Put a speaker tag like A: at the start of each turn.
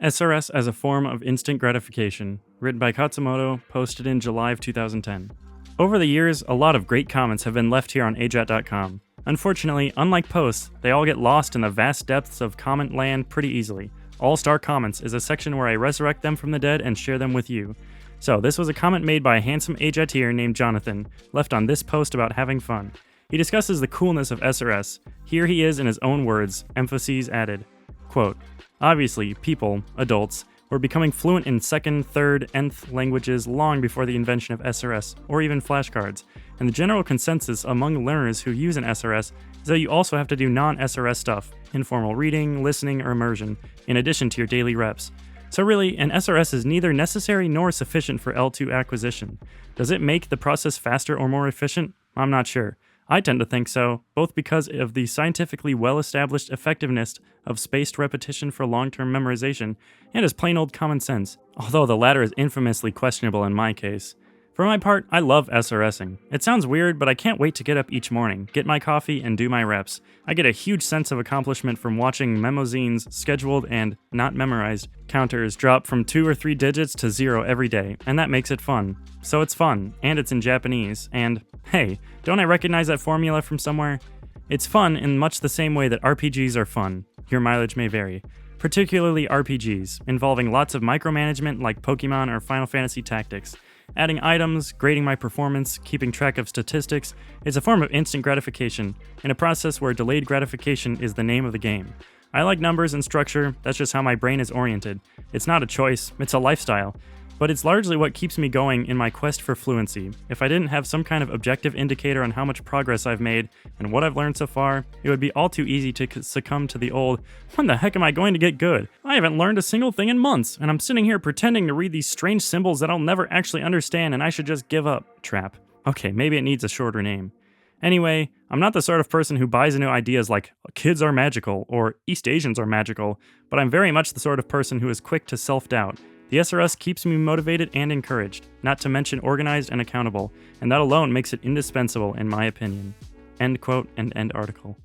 A: SRS as a Form of Instant Gratification, written by Khatzumoto, posted in July of 2010. Over the years, a lot of great comments have been left here on AJATT.com. Unfortunately, unlike posts, they all get lost in the vast depths of comment land pretty easily. All-Star Comments is a section where I resurrect them from the dead and share them with you. So, this was a comment made by a handsome AJATTer named Jonathan, left on this post about having fun. He discusses the coolness of SRS. Here he is in his own words, emphases added. Quote, obviously, people, adults, were becoming fluent in second, third, nth languages long before the invention of SRS, or even flashcards, and the general consensus among learners who use an SRS is that you also have to do non-SRS stuff, informal reading, listening, or immersion, in addition to your daily reps. So really, an SRS is neither necessary nor sufficient for L2 acquisition. Does it make the process faster or more efficient? I'm not sure. I tend to think so, both because of the scientifically well-established effectiveness of spaced repetition for long-term memorization, and as plain old common sense, although the latter is infamously questionable in my case. For my part, I love SRSing. It sounds weird, but I can't wait to get up each morning, get my coffee, and do my reps. I get a huge sense of accomplishment from watching memozines, scheduled and not memorized, counters drop from 2 or 3 digits to 0 every day, and that makes it fun. So it's fun, and it's in Japanese, and hey, don't I recognize that formula from somewhere? It's fun in much the same way that RPGs are fun. Your mileage may vary. Particularly RPGs, involving lots of micromanagement like Pokemon or Final Fantasy Tactics. Adding items, grading my performance, keeping track of statistics is a form of instant gratification, in a process where delayed gratification is the name of the game. I like numbers and structure, that's just how my brain is oriented. It's not a choice, it's a lifestyle. But it's largely what keeps me going in my quest for fluency. If I didn't have some kind of objective indicator on how much progress I've made and what I've learned so far, it would be all too easy to succumb to the old, when the heck am I going to get good? I haven't learned a single thing in months, and I'm sitting here pretending to read these strange symbols that I'll never actually understand and I should just give up. Trap. Okay, maybe it needs a shorter name. Anyway, I'm not the sort of person who buys into ideas like kids are magical or East Asians are magical, but I'm very much the sort of person who is quick to self-doubt. The SRS keeps me motivated and encouraged, not to mention organized and accountable, and that alone makes it indispensable in my opinion. End quote and end article.